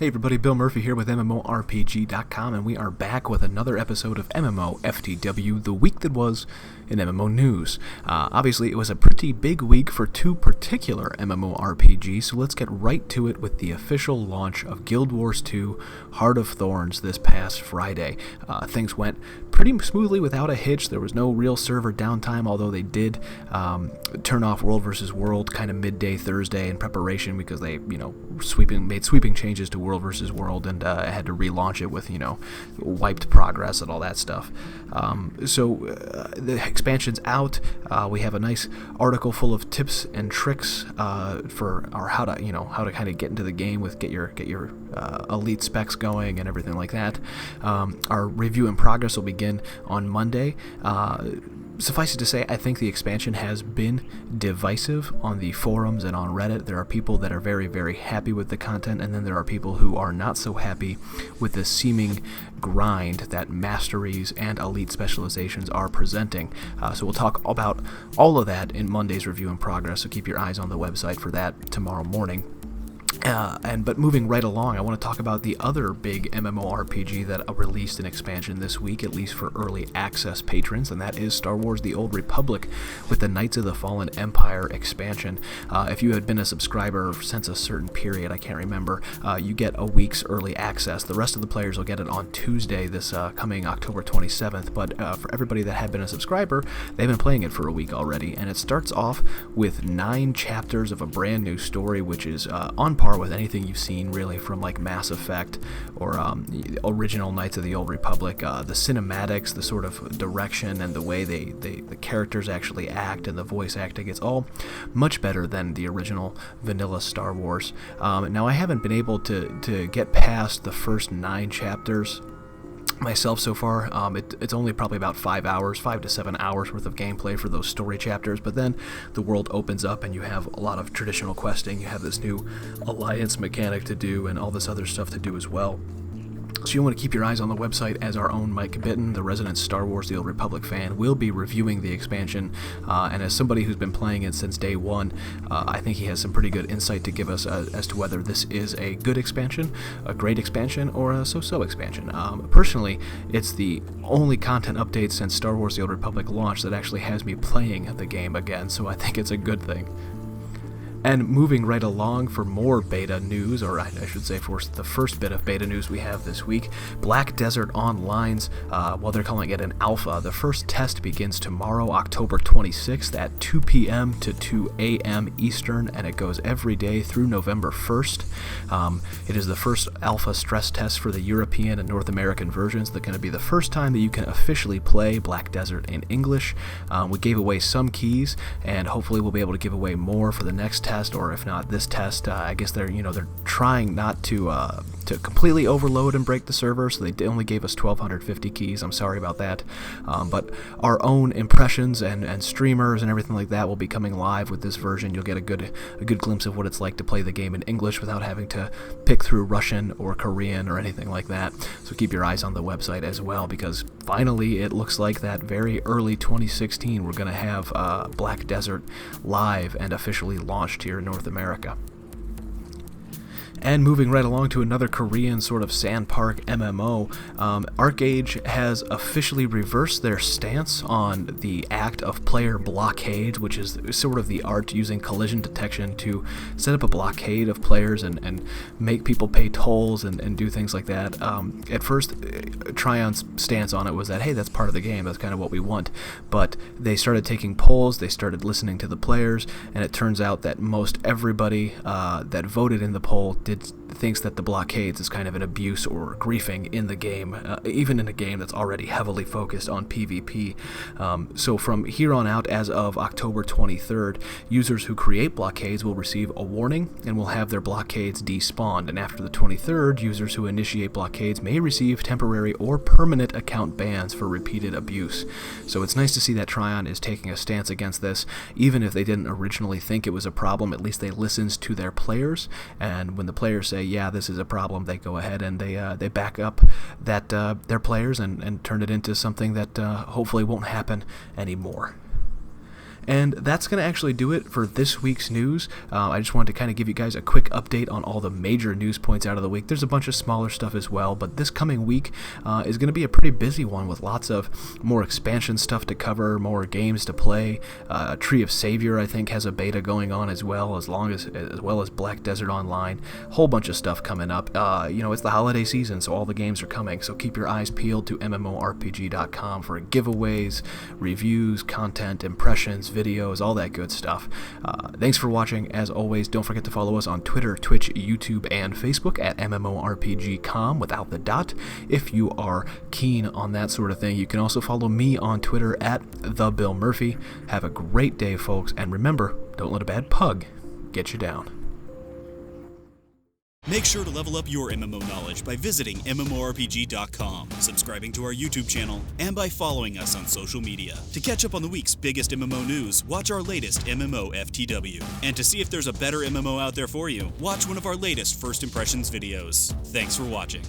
Hey everybody, Bill Murphy here with MMORPG.com, and we are back with another episode of MMOFTW, the week that was in MMO news. Obviously, it was a pretty big week for two particular MMORPGs, so let's get right to it with the official launch of Guild Wars 2 Heart of Thorns this past Friday. Things went pretty smoothly without a hitch. There was no real server downtime, although they did turn off World vs. World kind of midday Thursday in preparation because they, made sweeping changes to World vs. World and had to relaunch it with, wiped progress and all that stuff. The expansion's out. We have a nice article full of tips and tricks for how to kind of get into the game with get your elite specs going and everything like that. Our review in progress will begin on Monday. Suffice it to say, I think the expansion has been divisive on the forums and on Reddit. There are people that are very, very happy with the content, and then there are people who are not so happy with the seeming grind that masteries and elite specializations are presenting. So we'll talk about all of that in Monday's review in progress, so keep your eyes on the website for that tomorrow morning. But moving right along, I want to talk about the other big MMORPG that released an expansion this week, at least for early access patrons, and that is Star Wars: The Old Republic with the Knights of the Fallen Empire expansion. If you had been a subscriber since a certain period, I can't remember, you get a week's early access. The rest of the players will get it on Tuesday, this coming October 27th, but for everybody that had been a subscriber, they've been playing it for a week already, and it starts off with 9 chapters of a brand new story, which is on par with anything you've seen really from like Mass Effect or the original Knights of the Old Republic. The cinematics, the sort of direction, and the way the characters actually act and the voice acting, it's all much better than the original vanilla Star Wars. Now I haven't been able to get past the first 9 chapters myself so far. It's only probably about 5 to 7 hours worth of gameplay for those story chapters, but then the world opens up and you have a lot of traditional questing. You have this new alliance mechanic to do and all this other stuff to do as well. So you want to keep your eyes on the website, as our own Mike Bitton, the resident Star Wars: The Old Republic fan, will be reviewing the expansion, and as somebody who's been playing it since day one, I think he has some pretty good insight to give us as to whether this is a good expansion, a great expansion, or a so-so expansion. Personally, it's the only content update since Star Wars: The Old Republic launched that actually has me playing the game again, so I think it's a good thing. And moving right along for more beta news, or I should say for the first bit of beta news we have this week, Black Desert Online's, well, they're calling it an alpha. The first test begins tomorrow, October 26th at 2 p.m. to 2 a.m. Eastern, and it goes every day through November 1st. It is the first alpha stress test for the European and North American versions. That's going to be the first time that you can officially play Black Desert in English. We gave away some keys, and hopefully we'll be able to give away more for the next test, or if not this test. I guess they're trying not to completely overload and break the server, so they only gave us 1,250 keys. I'm sorry about that, but our own impressions and streamers and everything like that will be coming live with this version. You'll get a good glimpse of what it's like to play the game in English without having to pick through Russian or Korean or anything like that. So keep your eyes on the website as well, because finally it looks like that very early 2016 we're going to have Black Desert live and officially launched here in North America. And moving right along to another Korean sort of sand park MMO, ArcheAge has officially reversed their stance on the act of player blockades, which is sort of the art using collision detection to set up a blockade of players and make people pay tolls and do things like that. At first, Trion's stance on it was that, hey, that's part of the game, that's kind of what we want. But they started taking polls, they started listening to the players, and it turns out that most everybody that voted in the poll thinks that the blockades is kind of an abuse or griefing in the game, even in a game that's already heavily focused on PvP. So from here on out, as of October 23rd, users who create blockades will receive a warning and will have their blockades despawned, and after the 23rd, users who initiate blockades may receive temporary or permanent account bans for repeated abuse. So it's nice to see that Trion is taking a stance against this. Even if they didn't originally think it was a problem, at least they listened to their players, and when the players say, yeah, this is a problem, they go ahead and they back up that their players and turn it into something that hopefully won't happen anymore. And that's going to actually do it for this week's news. I just wanted to kind of give you guys a quick update on all the major news points out of the week. There's a bunch of smaller stuff as well, but this coming week is going to be a pretty busy one with lots of more expansion stuff to cover, more games to play. Tree of Savior, I think, has a beta going on as well as Black Desert Online. Whole bunch of stuff coming up. It's the holiday season, so all the games are coming, so keep your eyes peeled to MMORPG.com for giveaways, reviews, content, impressions, videos, all that good stuff. Thanks for watching. As always, don't forget to follow us on Twitter, Twitch, YouTube, and Facebook at MMORPG.com without the dot. If you are keen on that sort of thing, you can also follow me on Twitter at TheBillMurphy. Have a great day, folks, and remember, don't let a bad pug get you down. Make sure to level up your MMO knowledge by visiting MMORPG.com, subscribing to our YouTube channel, and by following us on social media. To catch up on the week's biggest MMO news, watch our latest MMOFTW. And to see if there's a better MMO out there for you, watch one of our latest First Impressions videos. Thanks for watching.